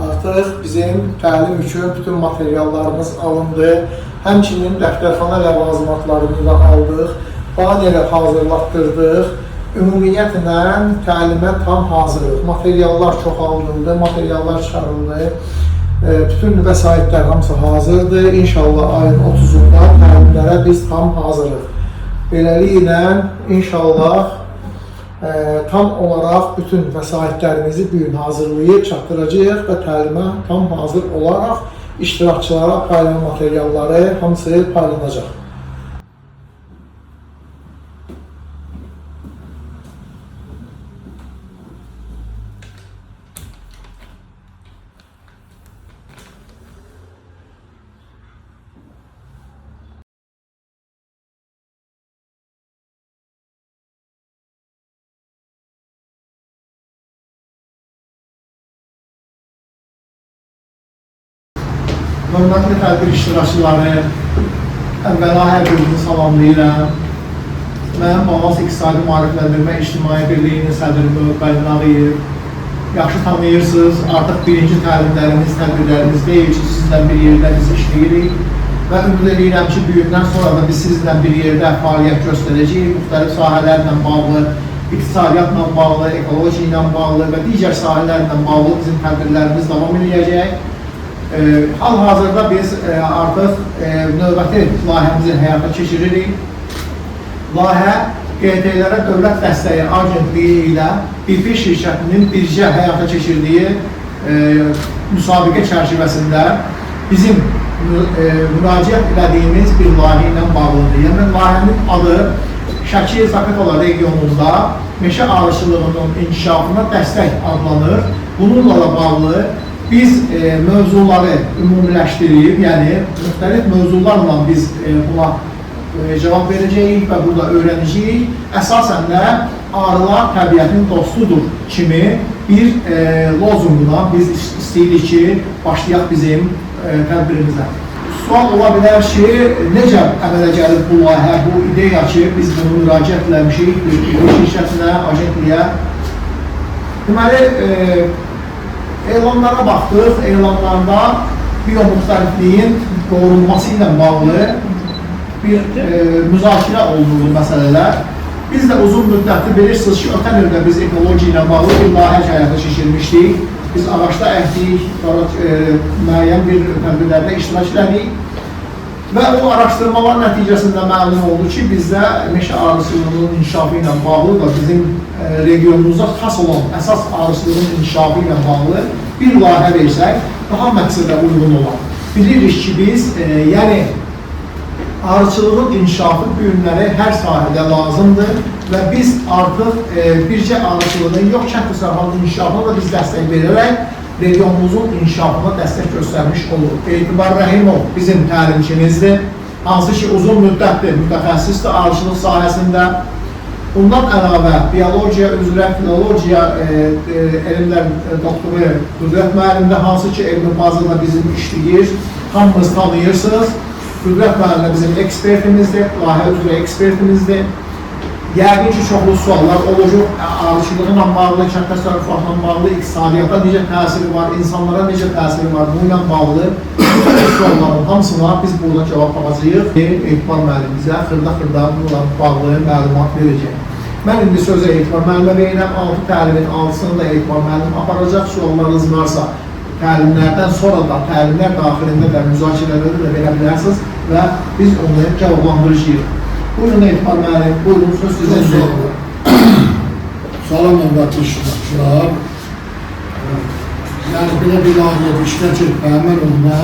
Artıq bizim təlim üçün bütün materiallarımız alındı. Həmçinin dəftərxana ləvazimatlarını da aldıq. Baneri hazırlatdırdıq. Ümumiyyətlə təlimə tam hazırıq. Materiallar çoxaldıldı, materiallar çıxarıldı. Bütün vəsaitlər hamısı hazırdır. İnşallah ayın 30-unda təlimlərə biz tam hazırıq. Beləliklə, inşallah tam olaraq bütün vəsaitlərimizi bu gün hazırlayıb çatdıracağıq və təlimə tam hazır olaraq iştirakçılara paylanan materialları hamısı paylanacaq. Hörmətli tədbir iştirakçıları, əvvəla hər birini salamlayıram. Mən Balaz İqtisadi Maarifləndirmə İctimai Birliyinin sədri Mövqəli Ağayev. Yaxşı tanıyırsınız, artıq birinci təlimlərimiz, tədbirlərimiz deyil ki, sizlə bir yerdə biz işləyirik və ümid edirəm ki, büyündən sonra da biz sizlə bir yerdə fəaliyyət göstərəcəyik. Müxtəlif sahələrlə bağlı, iqtisadiyyatla bağlı, ekologiya ilə bağlı və digər sahələrlə bağlı bizim tədbirlərimiz davam edəcək. Hal-hazırda biz artıq növbəti layihəmizi həyata keçiririk. Layihə QT-lərə dövlət dəstəyi agentliyi ilə BP şirkətinin bircə həyata keçirdiyi müsabiqə çərçivəsində bizim müraciət edədiyimiz bir layihə ilə bağlıdır. Yəni, layihənin adı Şəki-Zaqatala regionunda meşə arıçılığının inkişafına dəstək adlanır. Bununla da bağlı biz mövzuları ümumiləşdirib, yəni müxtəlif mövzularla biz buna cavab verəcəyik və burada öyrənəcəyik. Əsasən də arılar təbiətin dostudur kimi bir lozunquna biz istəyirik ki, başlayaq bizim tədbirimizə. Sual ola bilər ki, necə əmələ gəlir bu layihə, bu ideya ki, biz bunu müraciət eləmişik bir şirkətinə, agentliyə. Deməli, elanlara baxdıq, elanlarda biyomuxtəlifliyin qorunması ilə bağlı bir müzakirə olduğu məsələlər. Biz də uzun müddətli bilirsiniz ki, ötən ildə biz ekologiya ilə bağlı bir layihə həyata keçirmişdik. Biz ağaçda əkdik, müəyyən bir tədbirlərdə iştirak elədik və o araşdırmalar nəticəsində məlum oldu ki, bizdə meşə arıçılığının inkişafı ilə bağlı da bizim regionumuzda xas olan əsas arıçılığın inkişafı ilə bağlı bir layihə versək, daha məqsədə uyğun olan. Bilirik ki, biz, yəni, arıçılığın inkişafı bu günləri hər sahədə lazımdır və biz artıq bircə arıçılığın yox, kənd təsərrüfatının inkişafına da biz dəstək verərək regionumuzun inkişafına dəstək göstərmiş olur. Etibar Rəhimov bizim təlimçimizdir, hansı ki, uzun müddətdir, mütəxəssisdir arıçılıq sahəsində. Bundan əlavə, biologiya üzrə filologiya elmlər doktoru Qüdrət müəllimdə, hansı ki, elmi bazada bizim işləyir, hamınız tanıyırsınız. Qüdrət müəllimdə bizim ekspertimizdir, layihə üzrə ekspertimizdir. Yəqin ki, çoxlu suallar olacaq, arıçılığına bağlı, kənd təsərrüfatına bağlı, iqtisadiyyata necə təsiri var, insanlara necə təsiri var, bununla bağlı sualların hamısına biz burada cavab tapacağıq. Etibar müəllimimizə xırda-xırda bununla bağlı məlumat verəcək. Mən indi sözə Etibar müəllimə verirəm, 6 təlimin 6-sını da Etibar müəllim aparacaq. Suallarınız varsa təlimlərdən sonra da təlimlər daxilində də müzakirələri də verə bilərsiniz və biz onları cavablandıracağıq. Buyurun Etibar müəllim, buyurun söz sizə. Salam hörmətli iştirakçılar. Yəni belə bir layihədə iştirak etməyə mən onunla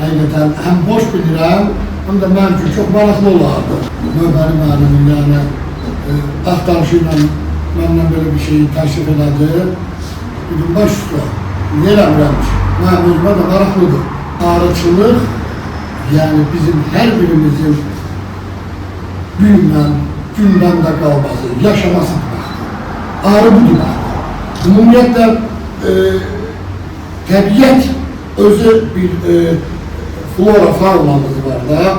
həqiqətən həm boş bilirəm, həm də mənim üçün çox maraqlı olardı. Mövqəli müəllimin yəni axtarışı ilə məndən belə bir şeyi təşrif elədi. Dedim, baş üstə, niyə eləmirəm ki? Mənim özümə də maraqlıdır. Arıçılıq, yəni bizim hər birimizin günlə, gündəmdə qalması, yaşaması deməkdir. Arı bu deməkdir. Ümumiyyətlə, təbiət özü bir flora faunamız var da,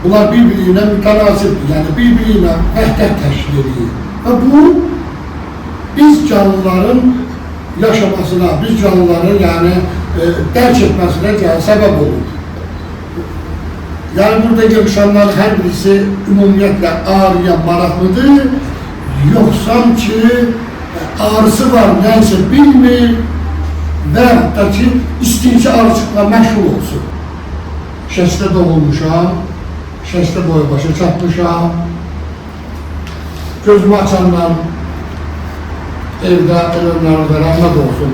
bunlar bir-biri ilə mütənasibdir, yəni bir-biri ilə vəhdət təşkil edir. Və bu, biz canlıların yaşamasına, biz canlıların yani dərk etmesine sebep olur. Yani burada yaşayanlar her birisi ümumiyetle ağrıya maraklıdır. Yoksa ki ağrısı var neyse bilmir ve hatta ki istinci ağrıcıkla meşgul olsun. Şəsdə doğulmuşam, şəsdə boya başa çatmışam. Gözümü açanlar evdə ölümlərdə rəhmət olsun.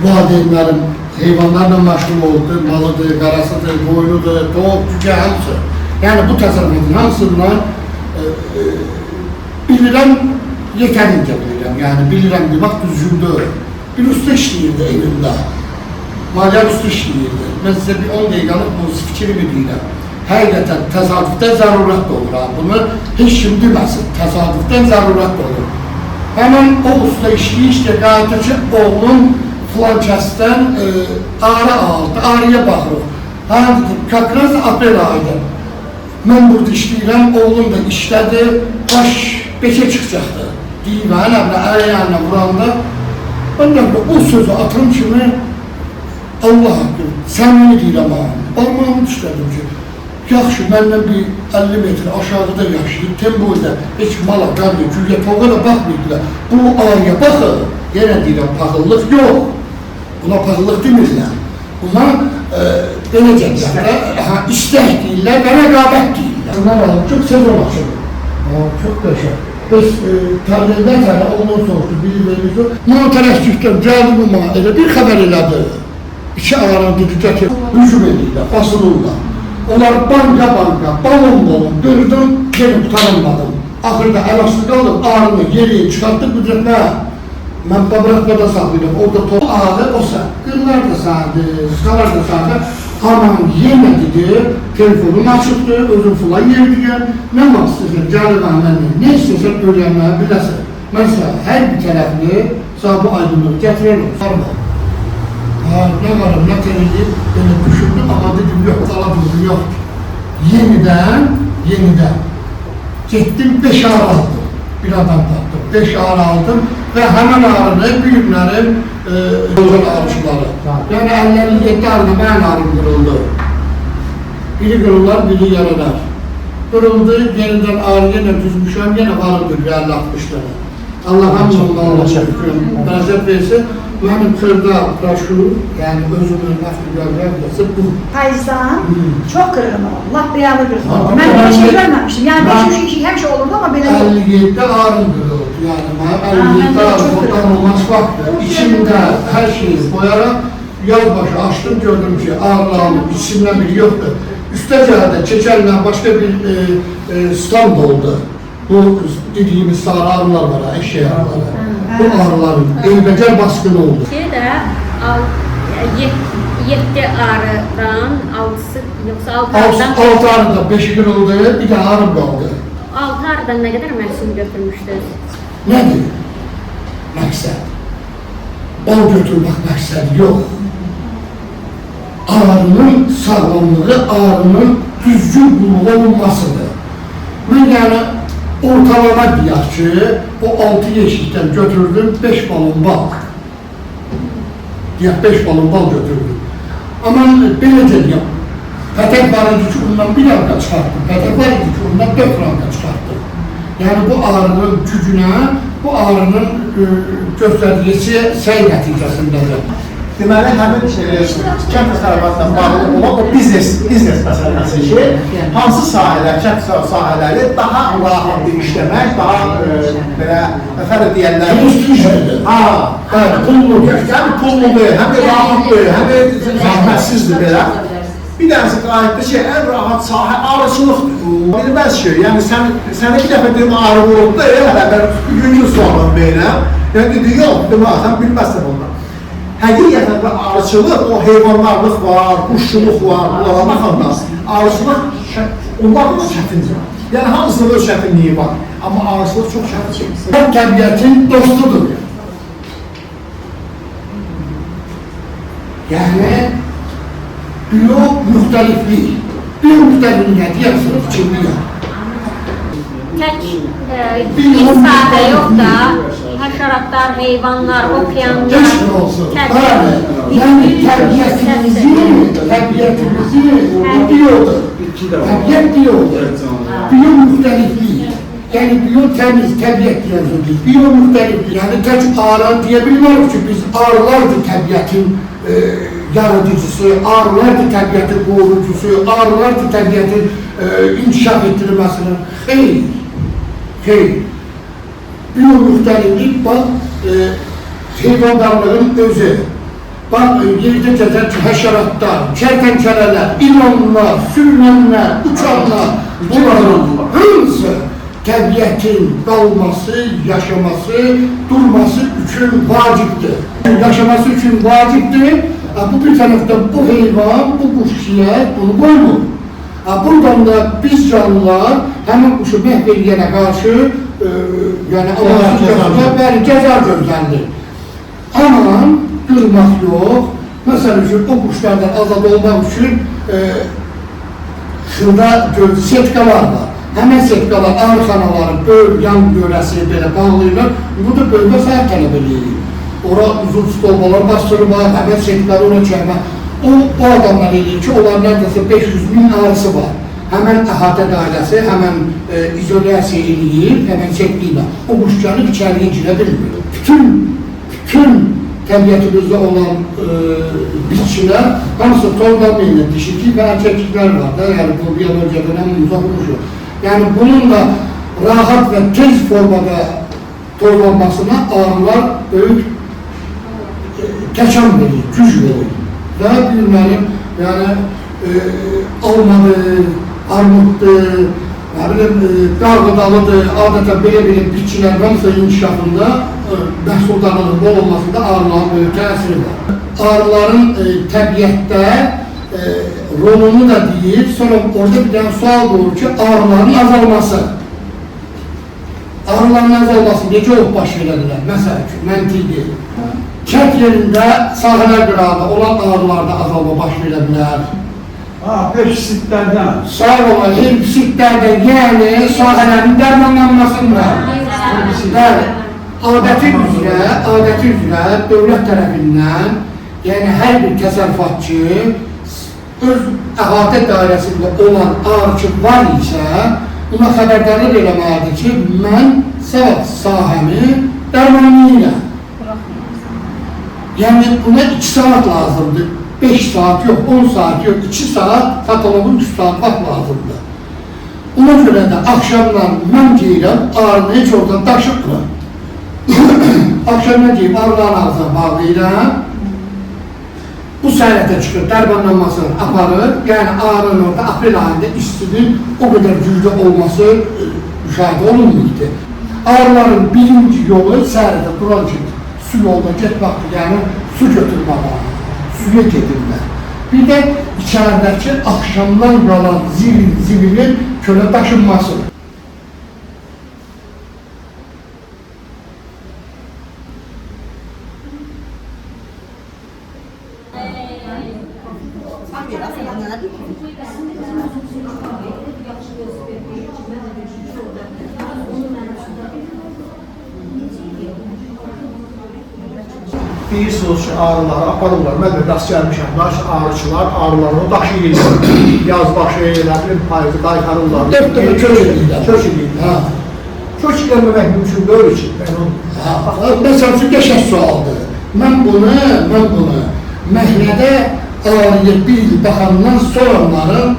Valideynlərim heyvanlarla məşğul oldu, malıdır, qarasıdır, qoyunudur, toğuk, cüce, hamısı. Yəni bu təsərrüfatın hamısından bilirəm, yetərincə bilirəm. Yəni bilirəm ki, bax düzgündür. Bir usta işləyirdi evimdə. Maliyyə usta işləyirdi. Mən sizə bir 10 dəqiqəlik bu fikrimi deyirəm. Həqiqətən təsadüfdən zərurət də olur. Bunu heç kim deməsin. Təsadüfdən zərurət də olur. Həmən o usta işləyişdə qayıtır ki, oğlum filan kəsdən ağrı aldı, ağrıya baxırıq. Kakraz aprel ayıdır. Mən burada işləyirəm, oğlum da işlədi, baş beşə çıxacaqdı. Deyivən, ələ-yanına vuranda, mən o sözü atım kimi, Allah haqqı, səmimi deyirəm ha, barmağımı düşlədim ki, yaxşı, məndən bir 50 metr aşağıda yaşayıb, temboyda heç mala, qarlı, gülyə, toğa da baxmıydılar. Bu ağrıya baxır, yenə deyirəm, paxıllıq yox. Buna paxıllıq demirlər. Buna beləcə deyirlər, istək deyirlər və rəqabət deyirlər. Bunlar alıb, çox sezon açılır. Çox qəşək. Biz tarihdən tərə ondan soruşdu, bilir-veririk yox. Mən tərəskifdən gəldi bu mənə, elə bir xəbər elədi. İki ağaran düdükə ki, hücum edirlər, basılırlar. Onlar banka, balon, dördüm, gelip tutanılmadım. Ahırda elastik aldım, ağrını geriye çıkarttım, müdretme. Ben babraklarda saklıyordum, orada top ağrı olsa, kırlar da sağdı, skalar da sağdı. Aman yemedi diye, telefonum açıktı, özüm falan yerdi gel. Ne var istesin, canım ne istesin öğrenmeye bilesin. Mesela her bir tarafını, sağ bu aydınlığı getirelim, sarma. Ne varım, ne temizleyip, beni düşündüm ama dedim yok, alabildim yok. Yeniden gittim 5 ağrı aldım. Bir adam taktım, 5 ağrı aldım ve hemen ağrını büyüklerim yolun ağrışları. Yani 57 ağrına ben ağrım kırıldı. Biri kırılır, biri yaralar. Kırıldı, yeniden ağrı yine düzmüşüm, yine varımdır 50-60 tane. Allah hamdolsun, bereket versin. Benim kırda praşu, yani özümün lafı görmesi bu. Payızdan çok kırılma oldu. Laf beyazı kırılma. Ben bir şey görmemiştim. Yani benim şu hemşe olurdu ama benim... 57'de ağrım kırıldı. Yani 57'de ağrım olmaz baktı. İçimde her şeyi koyarak yalbaşı açtım, gördüm ki ağrılarım içimden biri yoktu. Üstecerde çeçenle başka bir stand oldu. Bu dediğimiz sarı ağrılar var, eşeği ağrıları. Bu ağrıların elbəcər baskını oldu. Şeydə 7 ağrıdan 6'sı yoksa 6 ağrıdan 6 ağrıda 5'i kırıldı, bir de ağrım qaldı. 6 ağrıdan ne kadar məhsul götürmüşdünüz? Nədir? Məqsəd. Bal götürmək məqsəd yox. Ağrının sağlamlığı, ağrının düzgün qulluğa olmasıdır. Mən yəni ortalama deyək ki, o 6 yeşikdən götürdüm 5 balon bal. Deyək 5 balon bal götürdüm. Amma beləcə deyəm, pətək var idi ki, ondan 1 ranka çıxarttım, pətək var idi ki, ondan 4 ranka çıxarttım. Yəni bu ağrının gücünə, bu ağrının göstərdiyi səy nəticəsindədir. Deməli, həmin kənd təsərrüfatla bağlı olan o biznes məsələsi ki, hansı sahələr, kənd sahələri daha rahat işləmək, daha belə, nəfərə deyənlər... Pulludur. Həm pulludur, həm də rahatdır, həm də zəhmətsizdir belə. Bir dənəsi qayıtdır ki, ən rahat sahə arıçılıqdır. Bilməz ki, yəni sənə bir dəfə deyim ağrı vurubdur, elə yüngül sualım belə. Yəni dedi, yox, sən bilməzsən ondan. Həqiqətən də arıçılıq, o heyvanlarlıq var, quşçuluq var, bunlara baxanda arıçılıq onlardan da çətindir. Yəni hamısının öz çətinliyi var, amma arıçılıq çox çətindir. Həm təbiətin dostudur. Yəni, müxtəliflik. Müxtəliflik nə deyərsiniz, kimliyə? Tek bir sade yok da Haşeratlar, heyvanlar, okyanlar. Keşke olsun. Bəli. Yəni təbiətimizi diyordur. Təbiət diyordur. Biyo müxtəliflik. Yəni biyo təmiz təbiət diyordur. Biyo müxtəliflik. Yəni tək arı deyə bilmiyoruz ki, biz arılardır təbiətin yaradıcısı, arılardır təbiətin qorucusu, arılardır təbiətin inkişaf etdirilməsinin. Xeyr. Biyo müxtəliflik bax, heyvandarlığın özü. Bax, yerdə gəzən həşəratlar, kərtənkələlər, ilanlar, sürünənlər, uçanlar, bunların hamısı təbiətin qalması, yaşaması, durması üçün vacibdir. Yaşaması üçün vacibdir. Bu bir tərəfdən bu heyvan, bu quş şiyət bunu qoymur. Buradan da biz canlılar həmin quşu məhv edilənə qarşı yəni Allah'ın cəza gözlənilir. Amma qırmaq yox. Məsəl üçün o quşlardan azad olmaq üçün xırda setkalar var. Həmən setkalar arxanaları, yan görəsi belə bağlayırlar. Bu da bölmə səhət tələb edir. Ora uzun stolbalar bastırmaq, həmən setkaları ona çəkmək. O adamlar edir ki, onlar nərdəsə 500.000 arısı var. Həmən əhatə dairəsi, həmən izolyasiya eləyir, həmən çəkdiyilə. O quş gəlib içəriyə girə bilmir. Bütün təbiətimizdə olan bitkilər, hamısı torlamayla dişiki və erkəkliklər var da, yəni bu biyologiyada həmin uzaq olmuşur. Yəni bunun da rahat və tez formada torlanmasına arılar böyük təkan verir, güc verir. Və bilməlim, yəni almadır, armuddur, qarğıdalıdır, adətən belə bitkilər hamısı inkişafında, məhsuldarlığın bol olmasında arıların böyük təsiri var. Arıların təbiətdə rolunu da deyir, sonra orada bir dənə sual qoyur ki, arıların azalması. Arıların azalması necə olub baş verədirlər? Məsəl üçün, məntiqi. Kənd yerində sahələr qırağında olan arılarda azalma baş verə bilər. Herbisitlərdən. Sağ olan herbisitlərdən, yəni sahələrin dərmanlanmasında. Bəli. Adəti üzrə dövlət tərəfindən, yəni hər bir təsərrüfatçı öz əhatə dairəsində olan arıçı var isə, buna xəbərdarlıq eləməlidir ki, mən sahəmi dərmanlayıram. Yəni buna 2 saat lazımdır, 5 saat yox, 10 saat yox, 2 saat, katalogun 3 saat vaxt lazımdır. Ona görə də axşamdan mən deyirəm, arını heç oradan daşıqdır. Akşamdan deyib arıların ağzına bağlayıram, bu səhərətə çıxır, dərmanlanmasını aparır, yəni arının orada aprel ayında istinin o qədər güclü olması müşahidə olunmuydu. Arıların birinci yolu səhərətə duran ki, su yolda getməkdir, yəni su götürmək, suya gedirlər. Bir də içəridəki axşamdan qalan zivinin kölə daşınması. Deyirsiniz ki, arıları aparırlar, mən də rast gəlmişəm, arıçılar arılarını daşıyırlar, yaz başı, eləbilir, payızı qaytarırlar. Kök edirlər. Kök eləmək mümkün deyil ki, mən onu... Məsəl üçün, qəşək sualdır. Mən bunu məhnədə arıya bir il baxandan sonraların,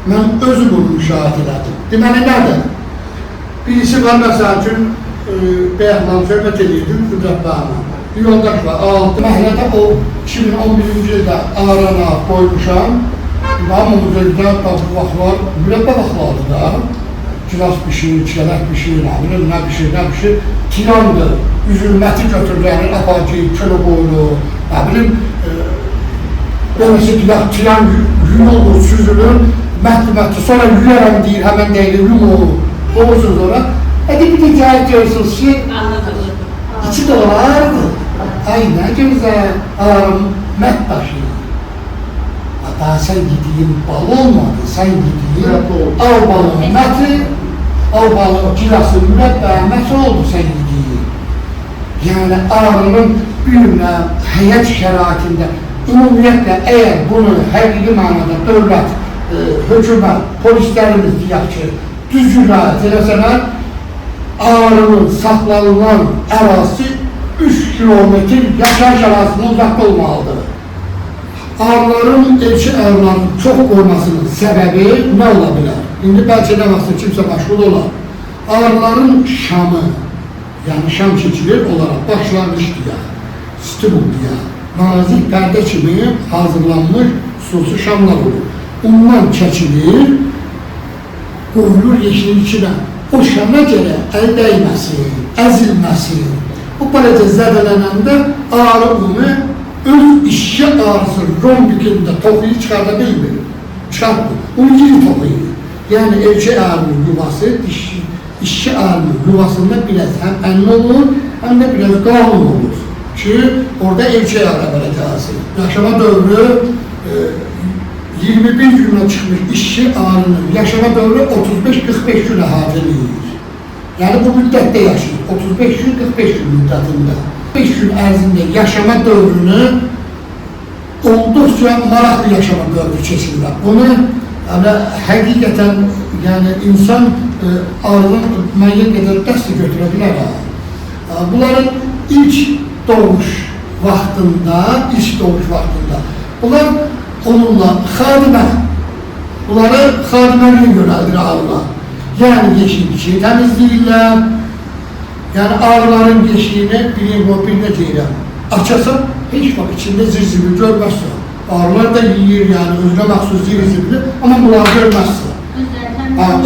mən özü bunu müşahidə elədim. Deməli, nədir? Birisi var, məsəl üçün, Bəyəxlan söhbət edirdim, Qüdrətlərlə. Bir yoldaş var, məhnədə o 2011-ci ildə arana qoymuşam. Hamımız özdə bu vaxtlar, mürəbbə vaxtlardır da. Kiraz pişir, çiyələk pişir, nə pişir, tiyandır. Üzülməti götürüləni, apacı, kölə boylu, nə bilim, böyləsi tiyan yün olur, süzülür, məhdi, sonra yüyərəm deyir, həmən deyir, yumur, olursunuz ora. Hadi bir de cahit diyorsunuz ki, $2. Ay ne güzel, met taşı. Hatta sen gideyim bal olmadı, sen gideyim al balın meti, o balığı cilası mürebbə oldu sən yediyi. Yəni ağrının bir həyat şəraitində ümumiyyətlə əgər bunu həqiqi manada dövlət, hökumət, polislərimiz deyək ki, düzgün riayət eləsələr, ağrının saxlanılan ərazisi 3 kilometr yaşayış ərazisindən uzaqda olmalıdır. Ağrıların, elçi ağrıların çox olmasının səbəbi nə ola bilər? İndi bəlkə nə vaxtsa kimsə məşğul olar. Ağrıların şamı, yəni şam keçilir olaraq başlanmış deyək, stibul deyək, nazik pərdə kimi hazırlanmış xüsusi şamlar olur. Ondan çəkilir, qoyulur yeşilin içinə. O şama görə əl dəyməsi, əzilməsi, bu barədə zədələnəndə ağrı onu öz işçi ağrısı rombikində toxuyu çıxarda bilmir, çıxartmır, onu yeni toxuyur. Yəni elçi ağrının yuvası, işçi ağrının yuvasında biraz həm ənli olur, həm də biraz qalın olur ki, orada elçi ağrı əməliyyatı. Yaşama dövrü 21 günə çıxmış işçi ağrının yaşama dövrü 35-45 günə hadəliyir. Yəni bu müddətdə yaşayır, 35 gün, 45 gün müddətində. 5 gün ərzində yaşama dövrünü olduqca maraqlı yaşama dövrü keçirirlər. Bunu həqiqətən insan ağrının müəyyən qədər dəsti götürə bilər. Bunların ilk doğuş vaxtında, bunlar onunla bunları xadiməliyə yönəldir ağrılar. Yəni yeşillikçi təmizləyirlər, yəni ağrıların yeşiyini birinə deyirəm. Açasan, heç vaxt içində zirzibil görməzsən. Ağrılar da yiyir, yəni özünə məxsus zirzibil, amma bunları görməzsən.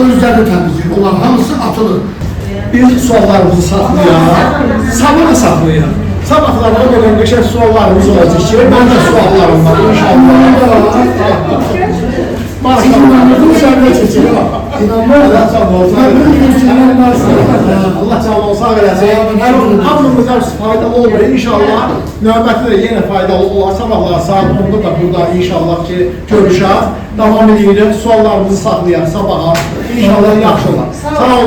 Özləri təmizləyir, onlar hamısı atılır. Biz suallarımızı saxlayaq. Sabahlara o qədər qəşəng suallarımız olacaq ki, mən də suallarım var, inşallah. Maşallah, sənə çəkir. Allah canlı sağ eləsin. Hamımıza faydalı olur, inşallah. Növbəti də yenə faydalı olar. Sabahlar saat 10'da da burada inşallah ki, görüşək. Davam edirik, suallarımızı saxlayaq sabaha. İnşallah yaxşı olar. Sağ olun.